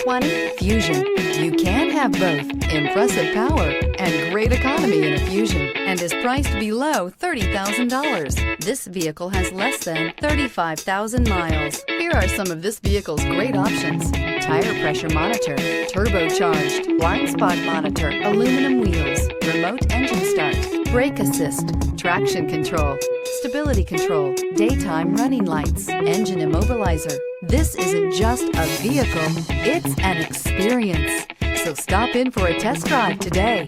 2020 Fusion. You can have both impressive power and great economy in a Fusion, and is priced below $30,000. This vehicle has less than 35,000 miles. Here are some of this vehicle's great options: tire pressure monitor, turbocharged, blind spot monitor, aluminum wheels, remote engine start, brake assist, traction control, stability control, daytime running lights, engine immobilizer. This isn't just a vehicle, it's an experience. So stop in for a test drive today.